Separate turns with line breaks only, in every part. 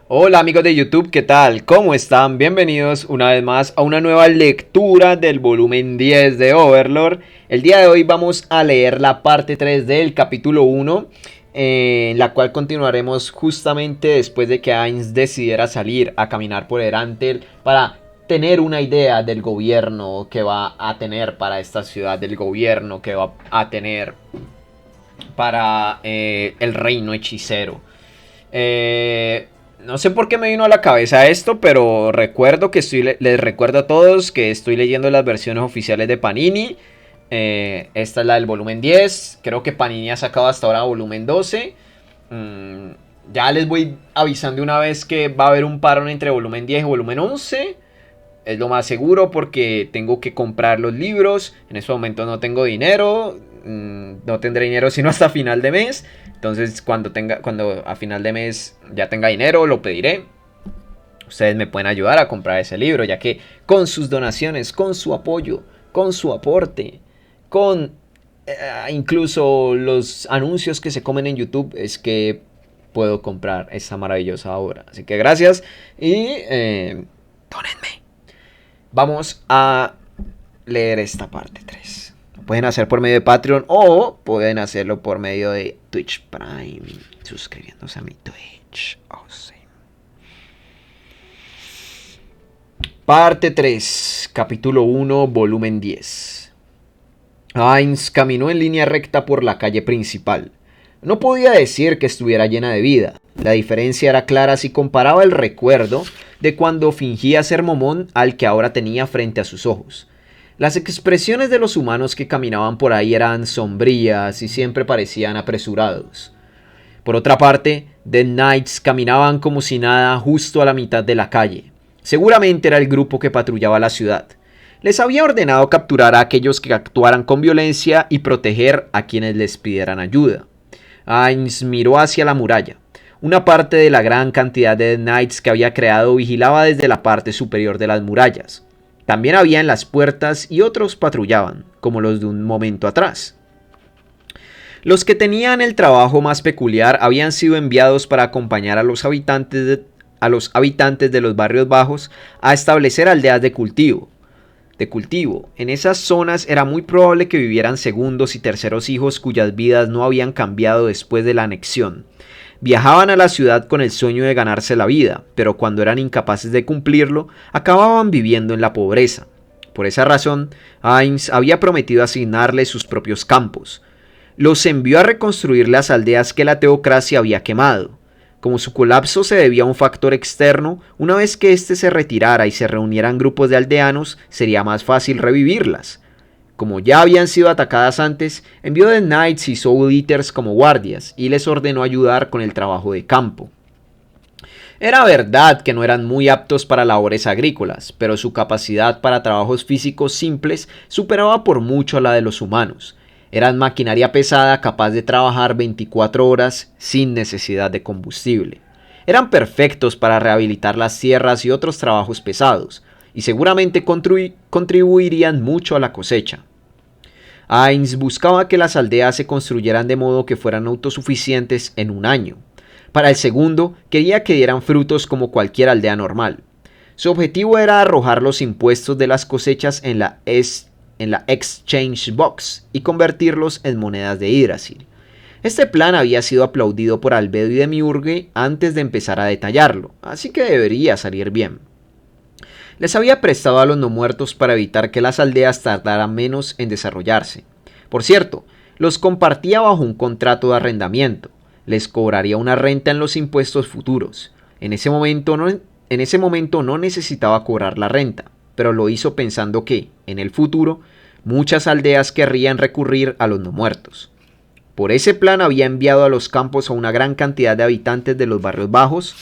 Hola amigos de YouTube, ¿qué tal? ¿Cómo están? Bienvenidos una vez más a una nueva lectura del volumen 10 de Overlord. El día de hoy vamos a leer la parte 3 del capítulo 1, en la cual continuaremos justamente después de que Ainz decidiera salir a caminar por Erantel para tener una idea del gobierno que va a tener para esta ciudad, del gobierno que va a tener para el reino hechicero. No sé por qué me vino a la cabeza esto, pero recuerdo que les recuerdo a todos que estoy leyendo las versiones oficiales de Panini. Esta es la del volumen 10. Creo que Panini ha sacado hasta ahora volumen 12. Ya les voy avisando una vez que va a haber un parón entre volumen 10 y volumen 11. Es lo más seguro porque tengo que comprar los libros. En este momento no tengo dinero. No tendré dinero sino hasta final de mes. Entonces cuando a final de mes ya tenga dinero lo pediré. Ustedes me pueden ayudar a comprar ese libro, ya que con sus donaciones, con su apoyo, con su aporte, con incluso los anuncios que se comen en YouTube, es que puedo comprar esta maravillosa obra. Así que gracias y donenme. Vamos a leer esta parte 3. Lo pueden hacer por medio de Patreon o pueden hacerlo por medio de Twitch Prime, suscribiéndose a mi Twitch. Oh, sí. Parte 3, capítulo 1, volumen 10. Ainz caminó en línea recta por la calle principal. No podía decir que estuviera llena de vida. La diferencia era clara si comparaba el recuerdo de cuando fingía ser Momón al que ahora tenía frente a sus ojos. Las expresiones de los humanos que caminaban por ahí eran sombrías y siempre parecían apresurados. Por otra parte, The Knights caminaban como si nada justo a la mitad de la calle. Seguramente era el grupo que patrullaba la ciudad. Les había ordenado capturar a aquellos que actuaran con violencia y proteger a quienes les pidieran ayuda. Ainz miró hacia la muralla. Una parte de la gran cantidad de Knights que había creado vigilaba desde la parte superior de las murallas. También había en las puertas y otros patrullaban, como los de un momento atrás. Los que tenían el trabajo más peculiar habían sido enviados para acompañar a los habitantes de los barrios bajos a establecer aldeas de cultivo. En esas zonas era muy probable que vivieran segundos y terceros hijos cuyas vidas no habían cambiado después de la anexión. Viajaban a la ciudad con el sueño de ganarse la vida, pero cuando eran incapaces de cumplirlo, acababan viviendo en la pobreza. Por esa razón, Ainz había prometido asignarles sus propios campos. Los envió a reconstruir las aldeas que la teocracia había quemado. Como su colapso se debía a un factor externo, una vez que éste se retirara y se reunieran grupos de aldeanos, sería más fácil revivirlas. Como ya habían sido atacadas antes, envió The Knights y Soul Eaters como guardias y les ordenó ayudar con el trabajo de campo. Era verdad que no eran muy aptos para labores agrícolas, pero su capacidad para trabajos físicos simples superaba por mucho a la de los humanos. Eran maquinaria pesada capaz de trabajar 24 horas sin necesidad de combustible. Eran perfectos para rehabilitar las tierras y otros trabajos pesados, y seguramente contribuirían mucho a la cosecha. Ainz buscaba que las aldeas se construyeran de modo que fueran autosuficientes en un año. Para el segundo, quería que dieran frutos como cualquier aldea normal. Su objetivo era arrojar los impuestos de las cosechas en la Exchange Box y convertirlos en monedas de Yggdrasil. Este plan había sido aplaudido por Albedo y Demiurge antes de empezar a detallarlo, así que debería salir bien. Les había prestado a los no muertos para evitar que las aldeas tardaran menos en desarrollarse. Por cierto, los compartía bajo un contrato de arrendamiento. Les cobraría una renta en los impuestos futuros. En ese momento no necesitaba cobrar la renta, pero lo hizo pensando que, en el futuro, muchas aldeas querrían recurrir a los no muertos. Por ese plan había enviado a los campos a una gran cantidad de habitantes de los barrios bajos,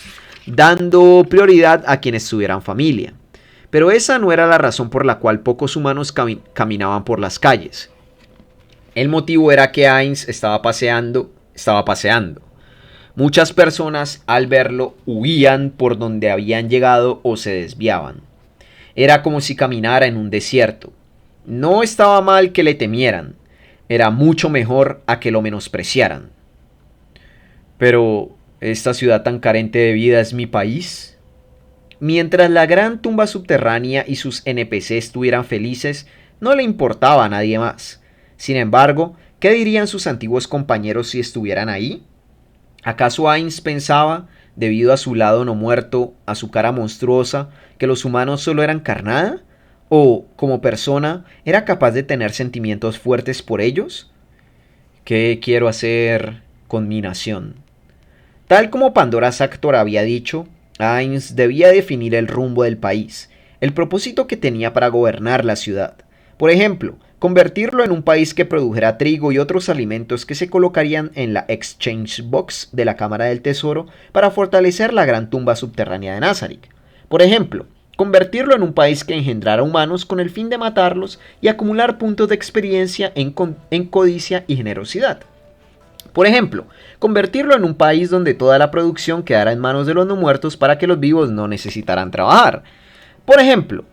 dando prioridad a quienes tuvieran familia. Pero esa no era la razón por la cual pocos humanos caminaban por las calles. El motivo era que Ainz estaba paseando. Muchas personas al verlo huían por donde habían llegado o se desviaban. Era como si caminara en un desierto. No estaba mal que le temieran. Era mucho mejor a que lo menospreciaran. Pero, Esta ciudad tan carente de vida es mi país. Mientras la gran tumba subterránea y sus NPC estuvieran felices, no le importaba a nadie más. Sin embargo, ¿qué dirían sus antiguos compañeros si estuvieran ahí? ¿Acaso Ainz pensaba, debido a su lado no muerto, a su cara monstruosa, que los humanos solo eran carnada? ¿O, como persona, era capaz de tener sentimientos fuertes por ellos? ¿Qué quiero hacer con mi nación? Tal como Pandora Sactor había dicho, Ainz debía definir el rumbo del país, el propósito que tenía para gobernar la ciudad. Por ejemplo, convertirlo en un país que produjera trigo y otros alimentos que se colocarían en la Exchange Box de la Cámara del Tesoro para fortalecer la gran tumba subterránea de Nazarick. Por ejemplo, convertirlo en un país que engendrara humanos con el fin de matarlos y acumular puntos de experiencia en codicia y generosidad. Por ejemplo, convertirlo en un país donde toda la producción quedara en manos de los no muertos para que los vivos no necesitaran trabajar. Por ejemplo,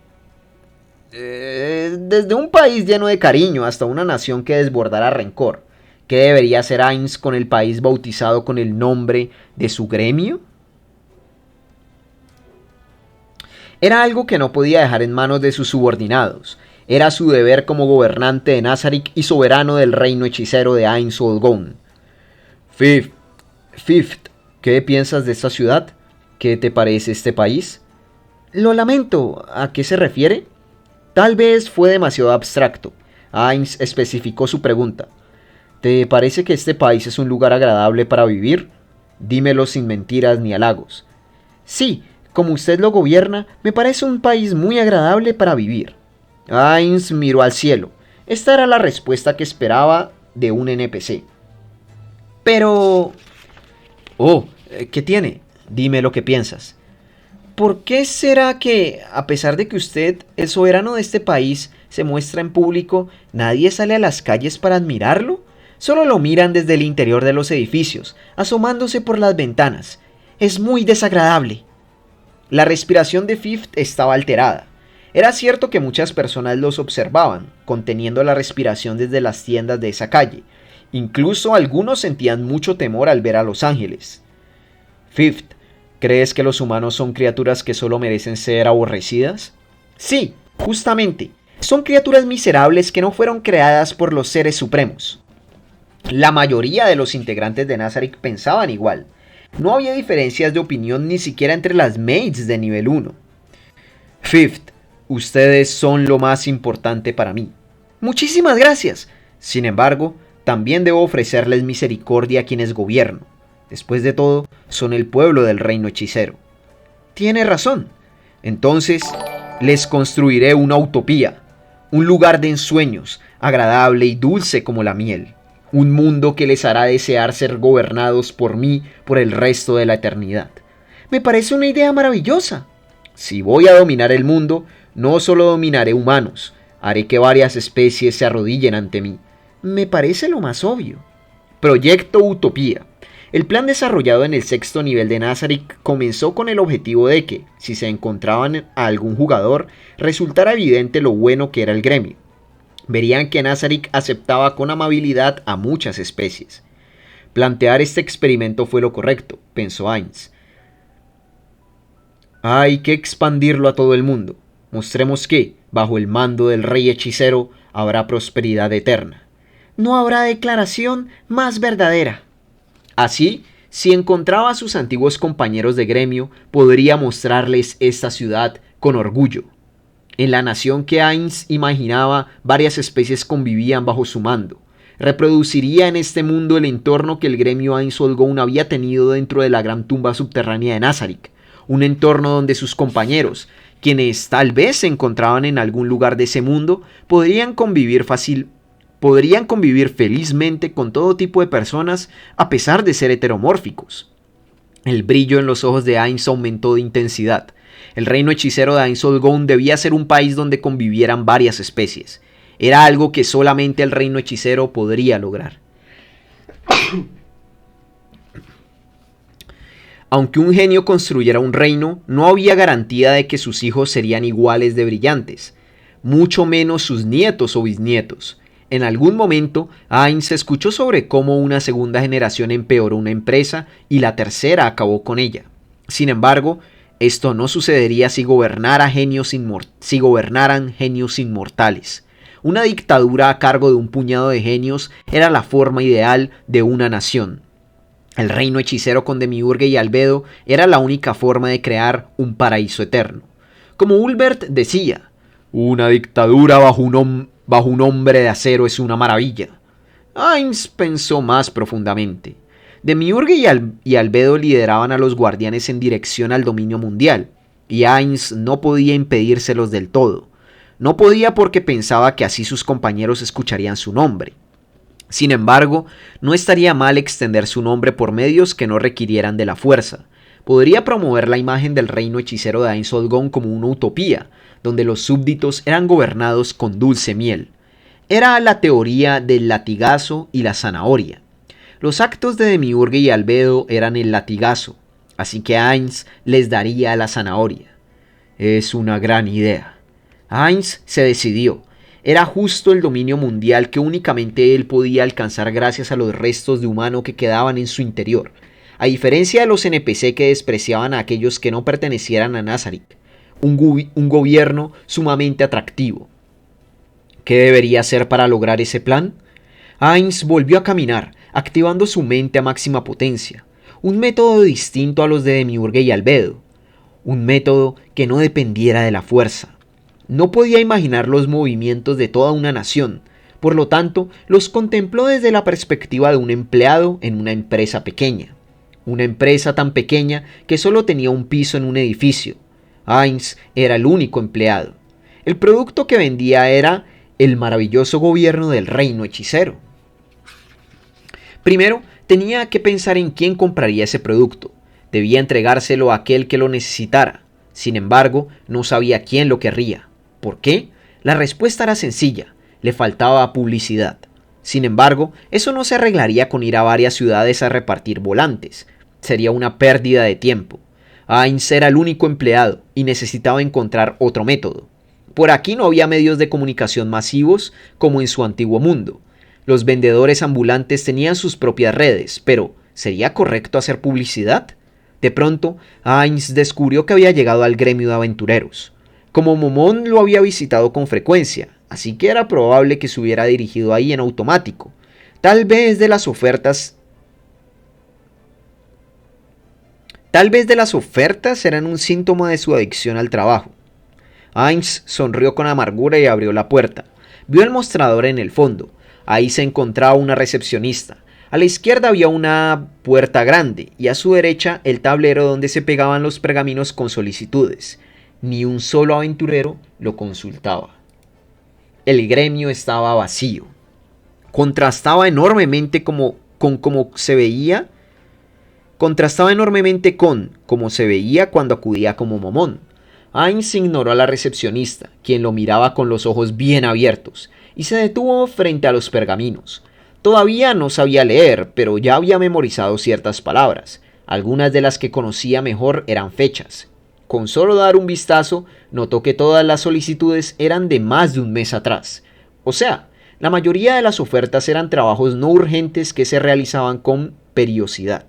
desde un país lleno de cariño hasta una nación que desbordara rencor. ¿Qué debería hacer Ainz con el país bautizado con el nombre de su gremio? Era algo que no podía dejar en manos de sus subordinados. Era su deber como gobernante de Nazarick y soberano del reino hechicero de Ainz Olgón. Fifth, ¿qué piensas de esta ciudad? ¿Qué te parece este país? Lo lamento, ¿a qué se refiere? Tal vez fue demasiado abstracto. Ainz especificó su pregunta. ¿Te parece que este país es un lugar agradable para vivir? Dímelo sin mentiras ni halagos. Sí, como usted lo gobierna, me parece un país muy agradable para vivir. Ainz miró al cielo. Esta era la respuesta que esperaba de un NPC. Pero... Oh, ¿qué tiene? Dime lo que piensas. ¿Por qué será que, a pesar de que usted, el soberano de este país, se muestra en público, nadie sale a las calles para admirarlo? Solo lo miran desde el interior de los edificios, asomándose por las ventanas. Es muy desagradable. La respiración de Fifth estaba alterada. Era cierto que muchas personas los observaban, conteniendo la respiración desde las tiendas de esa calle. Incluso algunos sentían mucho temor al ver a los ángeles. Fifth, ¿crees que los humanos son criaturas que solo merecen ser aborrecidas? Sí, justamente. Son criaturas miserables que no fueron creadas por los seres supremos. La mayoría de los integrantes de Nazarick pensaban igual. No había diferencias de opinión ni siquiera entre las maids de nivel 1. Fifth, ustedes son lo más importante para mí. Muchísimas gracias. Sin embargo, también debo ofrecerles misericordia a quienes gobierno. Después de todo, son el pueblo del reino hechicero. Tiene razón. Entonces, les construiré una utopía. Un lugar de ensueños, agradable y dulce como la miel. Un mundo que les hará desear ser gobernados por mí por el resto de la eternidad. Me parece una idea maravillosa. Si voy a dominar el mundo, no solo dominaré humanos, haré que varias especies se arrodillen ante mí. Me parece lo más obvio. Proyecto Utopía. El plan desarrollado en el 6º nivel de Nazarick comenzó con el objetivo de que, si se encontraban a algún jugador, resultara evidente lo bueno que era el gremio. Verían que Nazarick aceptaba con amabilidad a muchas especies. Plantear este experimento fue lo correcto, pensó Ainz. Hay que expandirlo a todo el mundo. Mostremos que, bajo el mando del rey hechicero, habrá prosperidad eterna. No habrá declaración más verdadera. Así, si encontraba a sus antiguos compañeros de gremio, podría mostrarles esta ciudad con orgullo. En la nación que Ainz imaginaba, varias especies convivían bajo su mando. Reproduciría en este mundo el entorno que el gremio Ainz Olgón había tenido dentro de la gran tumba subterránea de Nazarick. Un entorno donde sus compañeros, quienes tal vez se encontraban en algún lugar de ese mundo, podrían convivir felizmente con todo tipo de personas a pesar de ser heteromórficos. El brillo en los ojos de Ainz aumentó de intensidad. El reino hechicero de Ainz Olgón debía ser un país donde convivieran varias especies. Era algo que solamente el reino hechicero podría lograr. Aunque un genio construyera un reino, no había garantía de que sus hijos serían iguales de brillantes, mucho menos sus nietos o bisnietos. En algún momento, Heinz escuchó sobre cómo una segunda generación empeoró una empresa y la tercera acabó con ella. Sin embargo, esto no sucedería si gobernaran genios inmortales. Una dictadura a cargo de un puñado de genios era la forma ideal de una nación. El reino hechicero con Demiurge y Albedo era la única forma de crear un paraíso eterno. Como Ulbert decía, una dictadura bajo un hombre de acero es una maravilla. Heinz pensó más profundamente. Demiurge y Albedo lideraban a los guardianes en dirección al dominio mundial, y Heinz no podía impedírselos del todo. No podía porque pensaba que así sus compañeros escucharían su nombre. Sin embargo, no estaría mal extender su nombre por medios que no requirieran de la fuerza. Podría promover la imagen del reino hechicero de Ainz-Odgón como una utopía, donde los súbditos eran gobernados con dulce miel. Era la teoría del latigazo y la zanahoria. Los actos de Demiurge y Albedo eran el latigazo, así que Heinz les daría la zanahoria. Es una gran idea. Heinz se decidió. Era justo el dominio mundial que únicamente él podía alcanzar gracias a los restos de humano que quedaban en su interior, a diferencia de los NPC que despreciaban a aquellos que no pertenecieran a Nazarick, un gobierno sumamente atractivo. ¿Qué debería hacer para lograr ese plan? Heinz volvió a caminar, activando su mente a máxima potencia, un método distinto a los de Demiurge y Albedo, un método que no dependiera de la fuerza. No podía imaginar los movimientos de toda una nación, por lo tanto, los contempló desde la perspectiva de un empleado en una empresa pequeña. Una empresa tan pequeña que solo tenía un piso en un edificio. Heinz era el único empleado. El producto que vendía era el maravilloso gobierno del reino hechicero. Primero, tenía que pensar en quién compraría ese producto. Debía entregárselo a aquel que lo necesitara. Sin embargo, no sabía quién lo querría. ¿Por qué? La respuesta era sencilla. Le faltaba publicidad. Sin embargo, eso no se arreglaría con ir a varias ciudades a repartir volantes. Sería una pérdida de tiempo. Heinz era el único empleado y necesitaba encontrar otro método. Por aquí no había medios de comunicación masivos como en su antiguo mundo. Los vendedores ambulantes tenían sus propias redes, pero ¿sería correcto hacer publicidad? De pronto, Heinz descubrió que había llegado al gremio de aventureros. Como Momón lo había visitado con frecuencia, así que era probable que se hubiera dirigido ahí en automático. Tal vez de las ofertas eran un síntoma de su adicción al trabajo. Heinz sonrió con amargura y abrió la puerta. Vio el mostrador en el fondo. Ahí se encontraba una recepcionista. A la izquierda había una puerta grande y a su derecha el tablero donde se pegaban los pergaminos con solicitudes. Ni un solo aventurero lo consultaba. El gremio estaba vacío. Contrastaba enormemente con cómo se veía cuando acudía como Momón. Heinz ignoró a la recepcionista, quien lo miraba con los ojos bien abiertos, y se detuvo frente a los pergaminos. Todavía no sabía leer, pero ya había memorizado ciertas palabras. Algunas de las que conocía mejor eran fechas. Con solo dar un vistazo, notó que todas las solicitudes eran de más de un mes atrás. O sea, la mayoría de las ofertas eran trabajos no urgentes que se realizaban con periodicidad.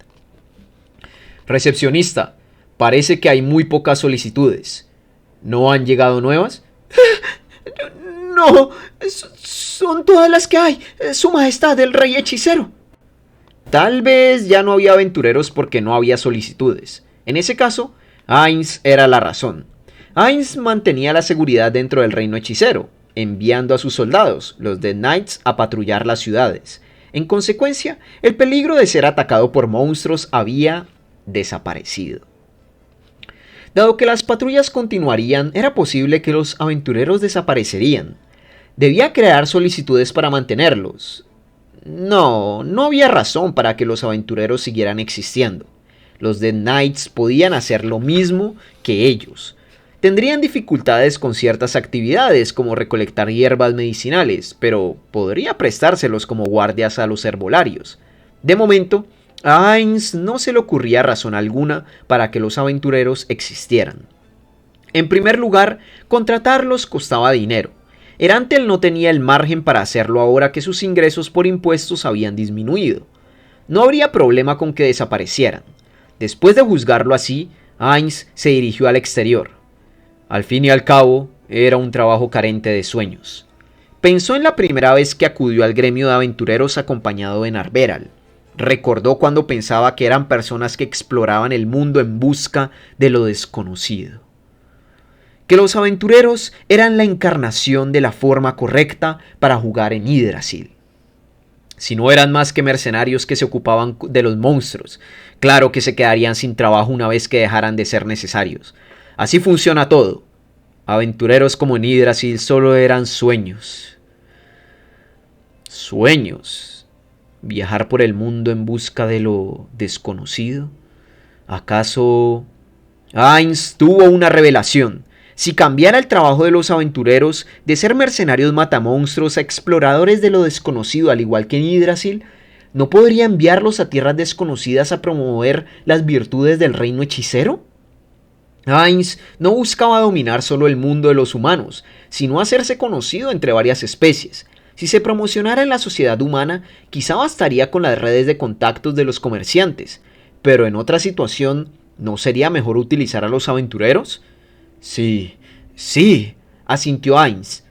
Recepcionista, parece que hay muy pocas solicitudes. ¿No han llegado nuevas? No, son todas las que hay, Su Majestad el Rey Hechicero. Tal vez ya no había aventureros porque no había solicitudes. En ese caso, Heinz era la razón. Heinz mantenía la seguridad dentro del reino hechicero, enviando a sus soldados, los Dead Knights, a patrullar las ciudades. En consecuencia, el peligro de ser atacado por monstruos había desaparecido. Dado que las patrullas continuarían, era posible que los aventureros desaparecerían. Debía crear solicitudes para mantenerlos. No había razón para que los aventureros siguieran existiendo. Los Dead Knights podían hacer lo mismo que ellos. Tendrían dificultades con ciertas actividades como recolectar hierbas medicinales, pero podría prestárselos como guardias a los herbolarios. De momento, a Heinz no se le ocurría razón alguna para que los aventureros existieran. En primer lugar, contratarlos costaba dinero. Erantel no tenía el margen para hacerlo ahora que sus ingresos por impuestos habían disminuido. No habría problema con que desaparecieran. Después de juzgarlo así, Ainz se dirigió al exterior. Al fin y al cabo, era un trabajo carente de sueños. Pensó en la primera vez que acudió al gremio de aventureros acompañado de Narveral. Recordó cuando pensaba que eran personas que exploraban el mundo en busca de lo desconocido. Que los aventureros eran la encarnación de la forma correcta para jugar en Yggdrasil. Si no eran más que mercenarios que se ocupaban de los monstruos, claro que se quedarían sin trabajo una vez que dejaran de ser necesarios. Así funciona todo. Aventureros como en Yggdrasil solo eran sueños. Sueños. Viajar por el mundo en busca de lo desconocido. ¿Acaso Ainz tuvo una revelación? Si cambiara el trabajo de los aventureros de ser mercenarios matamonstruos a exploradores de lo desconocido al igual que en Yggdrasil, ¿no podría enviarlos a tierras desconocidas a promover las virtudes del reino hechicero? Ainz no buscaba dominar solo el mundo de los humanos, sino hacerse conocido entre varias especies. Si se promocionara en la sociedad humana, quizá bastaría con las redes de contactos de los comerciantes, pero en otra situación, ¿no sería mejor utilizar a los aventureros? Sí, asintió Ainz.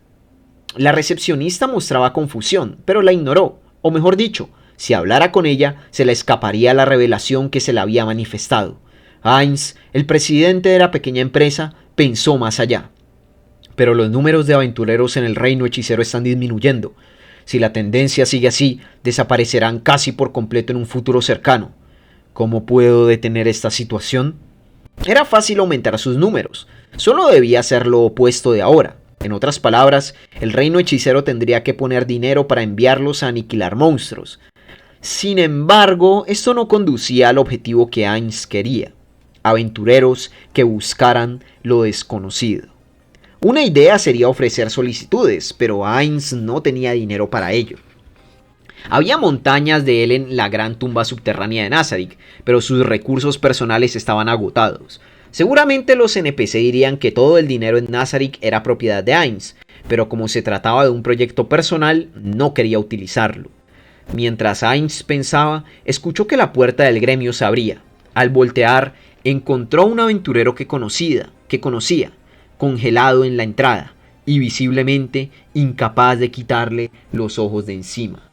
La recepcionista mostraba confusión, pero la ignoró, o mejor dicho, si hablara con ella, se le escaparía la revelación que se le había manifestado. Ainz, el presidente de la pequeña empresa, pensó más allá. Pero los números de aventureros en el reino hechicero están disminuyendo. Si la tendencia sigue así, desaparecerán casi por completo en un futuro cercano. ¿Cómo puedo detener esta situación? Era fácil aumentar sus números. Solo debía hacer lo opuesto de ahora. En otras palabras, el reino hechicero tendría que poner dinero para enviarlos a aniquilar monstruos. Sin embargo, esto no conducía al objetivo que Ainz quería. Aventureros que buscaran lo desconocido. Una idea sería ofrecer solicitudes, pero Ainz no tenía dinero para ello. Había montañas de él en la gran tumba subterránea de Nazarick, pero sus recursos personales estaban agotados. Seguramente los NPC dirían que todo el dinero en Nazarick era propiedad de Ainz, pero como se trataba de un proyecto personal, no quería utilizarlo. Mientras Ainz pensaba, escuchó que la puerta del gremio se abría. Al voltear, encontró a un aventurero que conocía, congelado en la entrada, y visiblemente incapaz de quitarle los ojos de encima.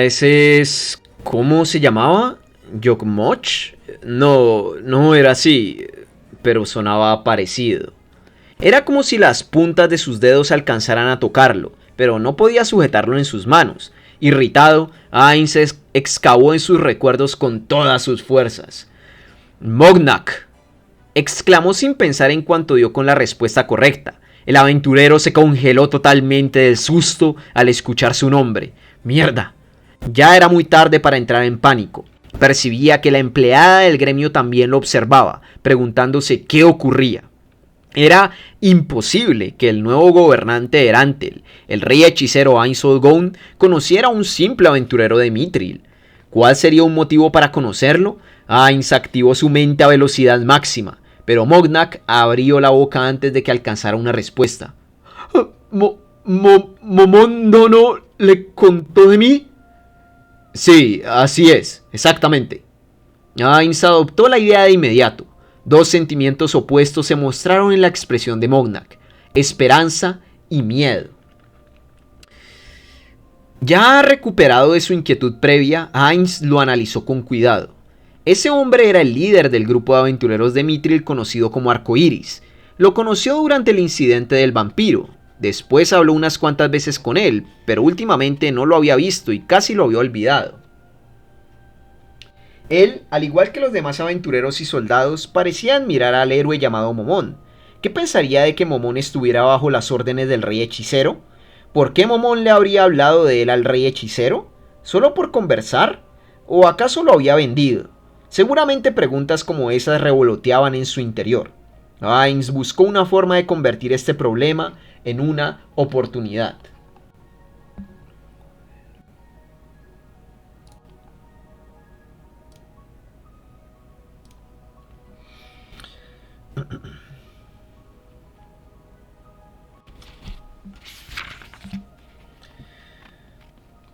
Ese es... ¿Cómo se llamaba? ¿Yogmoch? No era así, pero sonaba parecido. Era como si las puntas de sus dedos alcanzaran a tocarlo, pero no podía sujetarlo en sus manos. Irritado, Ainz excavó en sus recuerdos con todas sus fuerzas. «Mognak», exclamó sin pensar en cuanto dio con la respuesta correcta. El aventurero se congeló totalmente del susto al escuchar su nombre. ¡Mierda! Ya era muy tarde para entrar en pánico. Percibía que la empleada del gremio también lo observaba, preguntándose qué ocurría. Era imposible que el nuevo gobernante de Erantel, el rey hechicero Ainz Olgoun, conociera a un simple aventurero de Mithril. ¿Cuál sería un motivo para conocerlo? Ainz activó su mente a velocidad máxima, pero Mognak abrió la boca antes de que alcanzara una respuesta. ¿Momón no le contó de mí? Sí, así es, exactamente. Ainz adoptó la idea de inmediato. Dos sentimientos opuestos se mostraron en la expresión de Mognak: esperanza y miedo. Ya recuperado de su inquietud previa, Ainz lo analizó con cuidado. Ese hombre era el líder del grupo de aventureros de Mithril conocido como Arcoiris. Lo conoció durante el incidente del vampiro. Después habló unas cuantas veces con él, pero últimamente no lo había visto y casi lo había olvidado. Él, al igual que los demás aventureros y soldados, parecía admirar al héroe llamado Momón. ¿Qué pensaría de que Momón estuviera bajo las órdenes del rey hechicero? ¿Por qué Momón le habría hablado de él al rey hechicero? ¿Solo por conversar? ¿O acaso lo había vendido? Seguramente preguntas como esas revoloteaban en su interior. Hines buscó una forma de convertir este problema en una oportunidad.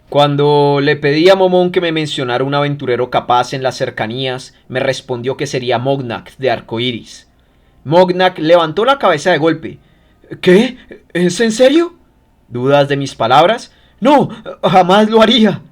Cuando le pedí a Momón que me mencionara un aventurero capaz en las cercanías, me respondió que sería Mognak de Arcoiris. Mognak levantó la cabeza de golpe. ¿Qué? ¿Es en serio? ¿Dudas de mis palabras? No, jamás lo haría.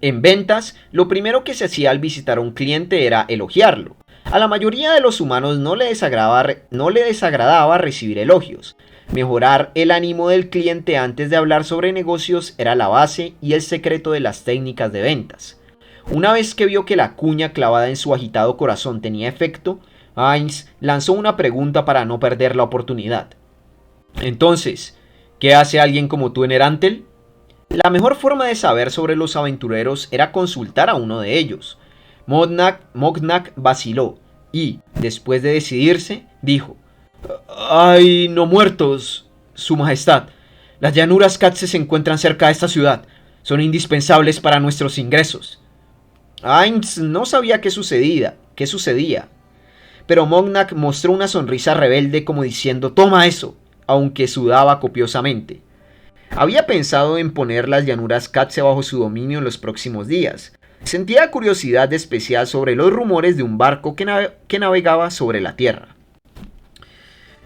En ventas, lo primero que se hacía al visitar a un cliente era elogiarlo. A la mayoría de los humanos no le desagradaba recibir elogios. Mejorar el ánimo del cliente antes de hablar sobre negocios era la base y el secreto de las técnicas de ventas. Una vez que vio que la cuña clavada en su agitado corazón tenía efecto, Hines lanzó una pregunta para no perder la oportunidad. Entonces, ¿qué hace alguien como tú en Erantel? La mejor forma de saber sobre los aventureros era consultar a uno de ellos. Mognak vaciló y, después de decidirse, dijo: «Hay no muertos, Su Majestad. Las llanuras Katze se encuentran cerca de esta ciudad. Son indispensables para nuestros ingresos». Hines no sabía qué sucedía, pero Mognak mostró una sonrisa rebelde como diciendo «Toma eso», aunque sudaba copiosamente. Había pensado en poner las llanuras Katze bajo su dominio en los próximos días. Sentía curiosidad especial sobre los rumores de un barco que navegaba sobre la tierra.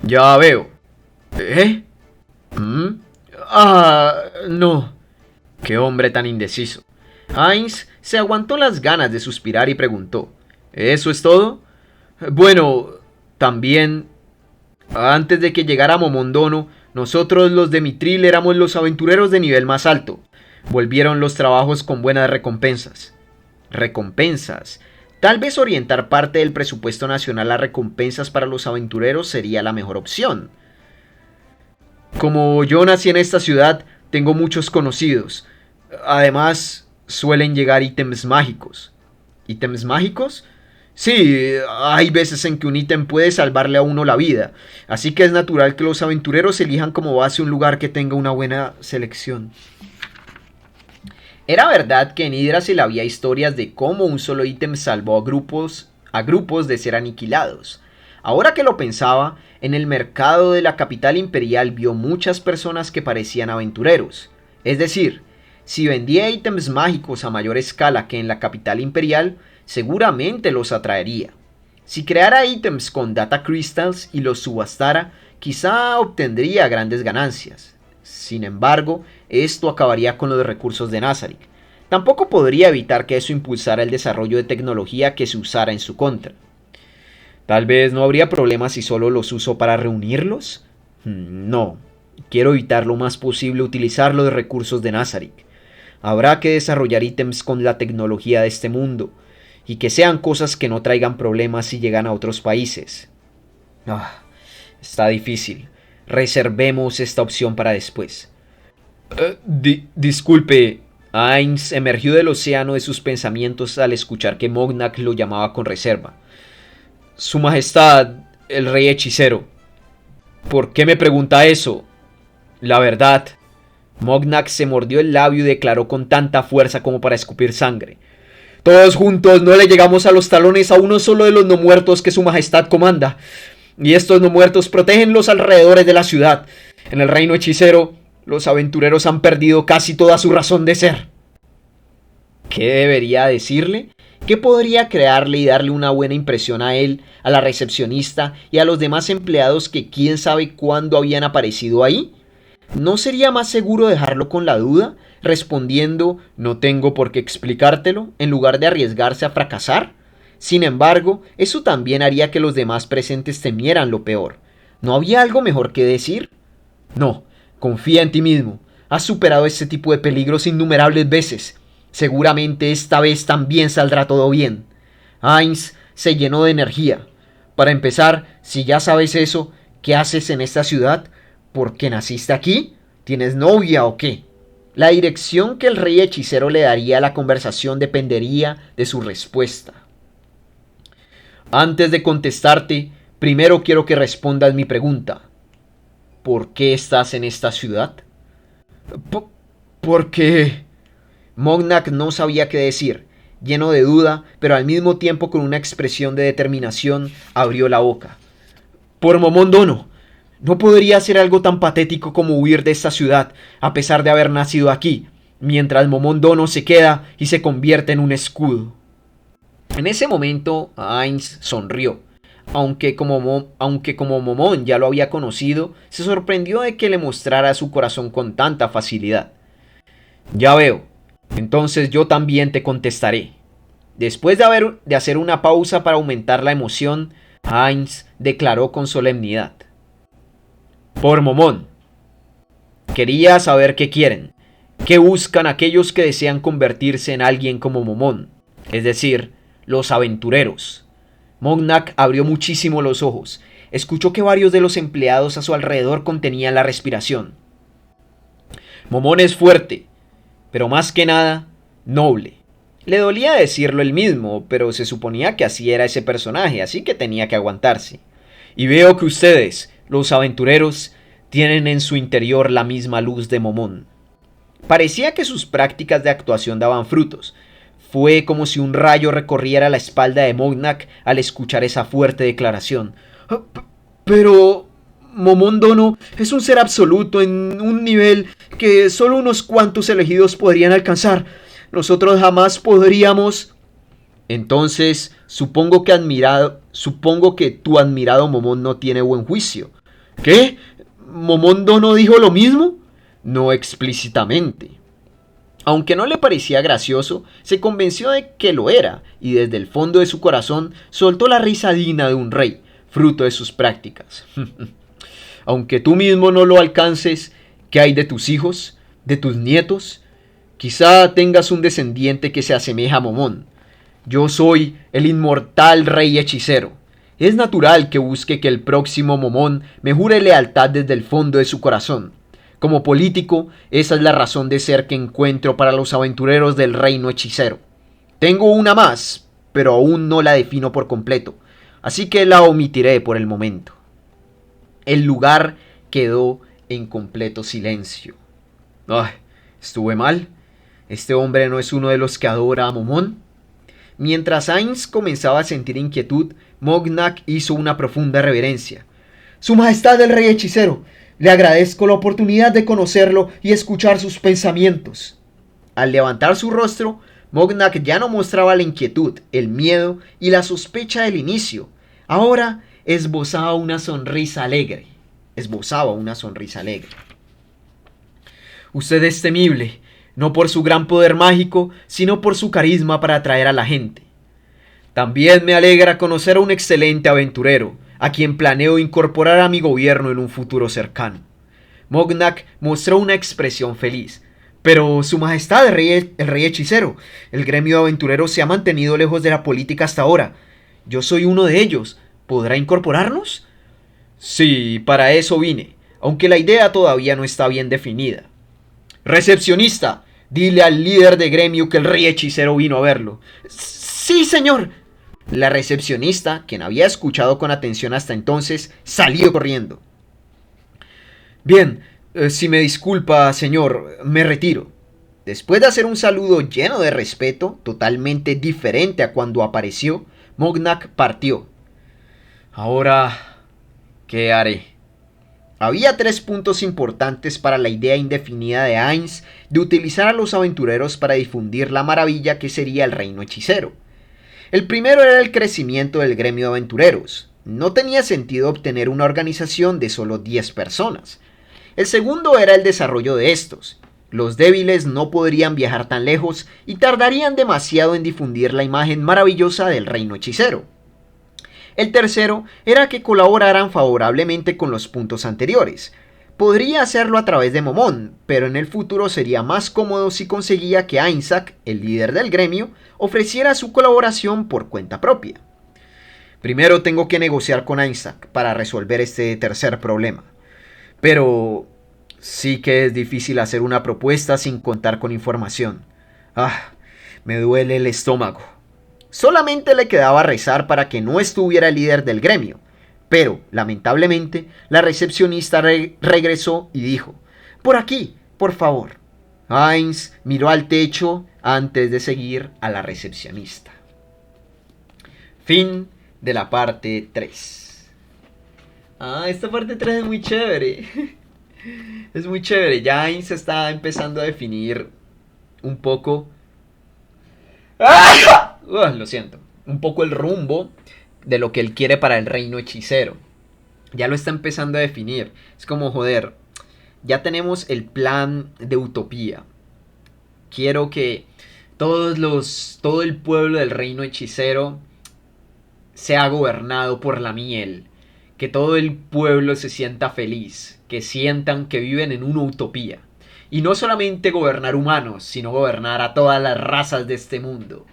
«Ya veo». «¿Eh? No». Qué hombre tan indeciso. Hines se aguantó las ganas de suspirar y preguntó: «¿Eso es todo?» «Bueno, también, antes de que llegara Momondono, nosotros los de Mitril éramos los aventureros de nivel más alto. Volvieron los trabajos con buenas recompensas». Recompensas. Tal vez orientar parte del presupuesto nacional a recompensas para los aventureros sería la mejor opción. Como yo nací en esta ciudad, tengo muchos conocidos. Además, suelen llegar ítems mágicos. ¿Ítems mágicos? Sí, hay veces en que un ítem puede salvarle a uno la vida, así que es natural que los aventureros elijan como base un lugar que tenga una buena selección. Era verdad que en Yggdrasil había historias de cómo un solo ítem salvó a grupos de ser aniquilados. Ahora que lo pensaba, en el mercado de la capital imperial vio muchas personas que parecían aventureros. Es decir, si vendía ítems mágicos a mayor escala que en la capital imperial, seguramente los atraería. Si creara ítems con Data Crystals y los subastara, quizá obtendría grandes ganancias. Sin embargo, esto acabaría con los recursos de Nazarick. Tampoco podría evitar que eso impulsara el desarrollo de tecnología que se usara en su contra. Tal vez no habría problema si solo los uso para reunirlos. No, quiero evitar lo más posible utilizar los recursos de Nazarick. Habrá que desarrollar ítems con la tecnología de este mundo, y que sean cosas que no traigan problemas si llegan a otros países. Está difícil. Reservemos esta opción para después. Disculpe. Hines emergió del océano de sus pensamientos al escuchar que Mognak lo llamaba con reserva. Su Majestad, el Rey Hechicero. ¿Por qué me pregunta eso? La verdad. Mognak se mordió el labio y declaró con tanta fuerza como para escupir sangre. Todos juntos no le llegamos a los talones a uno solo de los no muertos que Su Majestad comanda. Y estos no muertos protegen los alrededores de la ciudad. En el reino hechicero, los aventureros han perdido casi toda su razón de ser. ¿Qué debería decirle? ¿Qué podría crearle y darle una buena impresión a él, a la recepcionista y a los demás empleados que quién sabe cuándo habían aparecido ahí? ¿No sería más seguro dejarlo con la duda, respondiendo «no tengo por qué explicártelo», en lugar de arriesgarse a fracasar? Sin embargo, eso también haría que los demás presentes temieran lo peor. ¿No había algo mejor que decir? No, confía en ti mismo. Has superado este tipo de peligros innumerables veces. Seguramente esta vez también saldrá todo bien. Hines se llenó de energía. Para empezar, si ya sabes eso, ¿qué haces en esta ciudad? ¿Por qué naciste aquí? ¿Tienes novia o qué? La dirección que el rey hechicero le daría a la conversación dependería de su respuesta. Antes de contestarte, primero quiero que respondas mi pregunta. ¿Por qué estás en esta ciudad? Porque... Mognak no sabía qué decir. Lleno de duda, pero al mismo tiempo con una expresión de determinación, abrió la boca. Por Momón Dono. No podría ser algo tan patético como huir de esta ciudad, a pesar de haber nacido aquí, mientras Momón Dono se queda y se convierte en un escudo. En ese momento, Ainz sonrió. Aunque como Momón ya lo había conocido, se sorprendió de que le mostrara su corazón con tanta facilidad. Ya veo. Entonces yo también te contestaré. Después de hacer una pausa para aumentar la emoción, Ainz declaró con solemnidad. Por Momón. Quería saber qué quieren, qué buscan aquellos que desean convertirse en alguien como Momón, es decir, los aventureros. Mognak abrió muchísimo los ojos. Escuchó que varios de los empleados a su alrededor contenían la respiración. Momón es fuerte, pero más que nada, noble. Le dolía decirlo él mismo, pero se suponía que así era ese personaje, así que tenía que aguantarse. Y veo que ustedes, los aventureros, tienen en su interior la misma luz de Momón. Parecía que sus prácticas de actuación daban frutos. Fue como si un rayo recorriera la espalda de Mognak al escuchar esa fuerte declaración. Pero... Momón Dono es un ser absoluto en un nivel que solo unos cuantos elegidos podrían alcanzar. Nosotros jamás podríamos... Entonces, supongo que tu admirado Momón no tiene buen juicio. ¿Qué? ¿Momón Dono dijo lo mismo? No explícitamente. Aunque no le parecía gracioso, se convenció de que lo era, y desde el fondo de su corazón soltó la risa digna de un rey, fruto de sus prácticas. Aunque tú mismo no lo alcances, ¿qué hay de tus hijos? ¿De tus nietos? Quizá tengas un descendiente que se asemeja a Momón. Yo soy el inmortal rey hechicero. Es natural que busque que el próximo Momón me jure lealtad desde el fondo de su corazón. Como político, esa es la razón de ser que encuentro para los aventureros del reino hechicero. Tengo una más, pero aún no la defino por completo, así que la omitiré por el momento. El lugar quedó en completo silencio. Ay, ¿estuve mal? ¿Este hombre no es uno de los que adora a Momón? Mientras Ainz comenzaba a sentir inquietud, Mognak hizo una profunda reverencia. Su Majestad el Rey Hechicero, le agradezco la oportunidad de conocerlo y escuchar sus pensamientos. Al levantar su rostro, Mognak ya no mostraba la inquietud, el miedo y la sospecha del inicio. Ahora esbozaba una sonrisa alegre. Usted es temible, no por su gran poder mágico, sino por su carisma para atraer a la gente. También me alegra conocer a un excelente aventurero, a quien planeo incorporar a mi gobierno en un futuro cercano. Mognak mostró una expresión feliz. Pero, Su Majestad, el rey hechicero, el gremio de aventureros se ha mantenido lejos de la política hasta ahora. Yo soy uno de ellos. ¿Podrá incorporarnos? Sí, para eso vine, aunque la idea todavía no está bien definida. Recepcionista, dile al líder de gremio que el rey hechicero vino a verlo. Sí, señor. La recepcionista, quien había escuchado con atención hasta entonces, salió corriendo. Bien, si me disculpa, señor, me retiro. Después de hacer un saludo lleno de respeto, totalmente diferente a cuando apareció, Mognak partió. Ahora, ¿qué haré? Había 3 puntos importantes para la idea indefinida de Ainz de utilizar a los aventureros para difundir la maravilla que sería el reino hechicero. El primero era el crecimiento del gremio de aventureros. No tenía sentido obtener una organización de solo 10 personas. El segundo era el desarrollo de estos. Los débiles no podrían viajar tan lejos y tardarían demasiado en difundir la imagen maravillosa del reino hechicero. El tercero era que colaboraran favorablemente con los puntos anteriores. Podría hacerlo a través de Momón, pero en el futuro sería más cómodo si conseguía que Ainzak, el líder del gremio, ofreciera su colaboración por cuenta propia. Primero tengo que negociar con Ainzak para resolver este tercer problema. Pero, Sí que es difícil hacer una propuesta sin contar con información. Ah, me duele el estómago. Solamente le quedaba rezar para que no estuviera el líder del gremio. Pero, lamentablemente, la recepcionista regresó y dijo, por aquí, por favor. Heinz miró al techo antes de seguir a la recepcionista. Fin de la parte 3. Ah, esta parte 3 es muy chévere. Es muy chévere. Ya Heinz está empezando a definir un poco... lo siento. Un poco el rumbo de lo que él quiere para el reino hechicero. Ya lo está empezando a definir. Es como, joder, ya tenemos el plan de utopía. Quiero que todo el pueblo del reino hechicero sea gobernado por la miel. Que todo el pueblo se sienta feliz. Que sientan que viven en una utopía. Y no solamente gobernar humanos, sino gobernar a todas las razas de este mundo.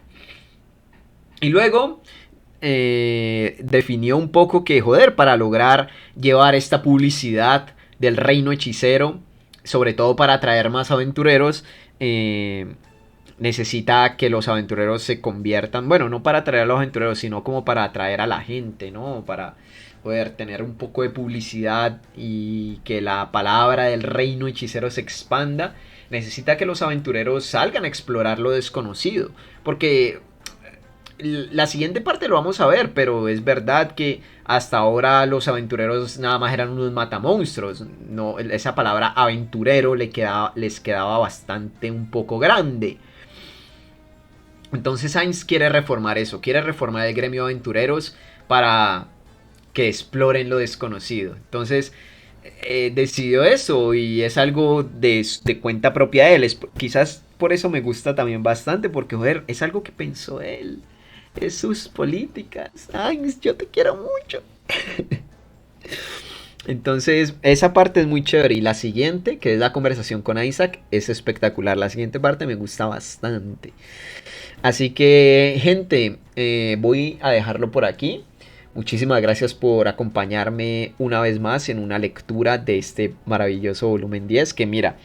Y luego definió un poco que, joder, para lograr llevar esta publicidad del reino hechicero, sobre todo para atraer más aventureros, necesita que los aventureros se conviertan, bueno, no para atraer a los aventureros, sino como para atraer a la gente, ¿no? Para poder tener un poco de publicidad y que la palabra del reino hechicero se expanda. Necesita que los aventureros salgan a explorar lo desconocido, porque la siguiente parte lo vamos a ver, pero es verdad que hasta ahora los aventureros nada más eran unos matamonstruos. No, esa palabra aventurero les quedaba bastante un poco grande. Entonces Heinz quiere reformar eso, quiere reformar el gremio de aventureros para que exploren lo desconocido. Entonces decidió eso y es algo de cuenta propia de él. Quizás por eso me gusta también bastante, porque joder, es algo que pensó él. Es sus políticas. Heinz, yo te quiero mucho. Entonces, esa parte es muy chévere. Y la siguiente, que es la conversación con Isaac, es espectacular. La siguiente parte me gusta bastante. Así que, gente, voy a dejarlo por aquí. Muchísimas gracias por acompañarme una vez más en una lectura de este maravilloso volumen 10. Que mira,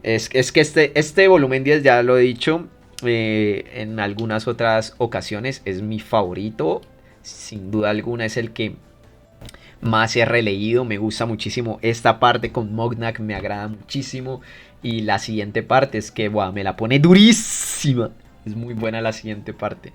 es que este volumen 10, ya lo he dicho en algunas otras ocasiones, es mi favorito. Sin duda alguna es el que más he releído. Me gusta muchísimo esta parte con Mognak, me agrada muchísimo. Y la siguiente parte es que me la pone durísima. Es muy buena la siguiente parte.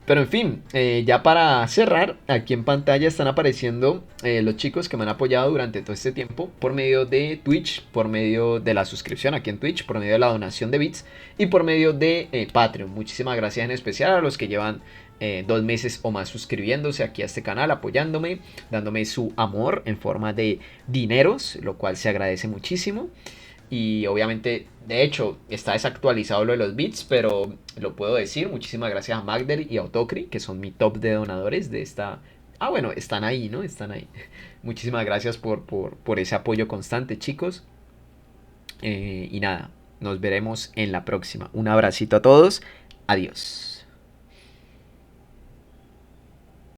Pero en fin, ya para cerrar, aquí en pantalla están apareciendo los chicos que me han apoyado durante todo este tiempo por medio de Twitch, por medio de la suscripción aquí en Twitch, por medio de la donación de bits y por medio de Patreon. Muchísimas gracias en especial a los que llevan 2 meses o más suscribiéndose aquí a este canal, apoyándome, dándome su amor en forma de dineros, lo cual se agradece muchísimo. Y obviamente, de hecho, está desactualizado lo de los bits, pero lo puedo decir. Muchísimas gracias a Magder y a Autocri, que son mi top de donadores de esta... Ah, bueno, están ahí, ¿no? Están ahí. Muchísimas gracias por ese apoyo constante, chicos. Y nada, nos veremos en la próxima. Un abracito a todos. Adiós.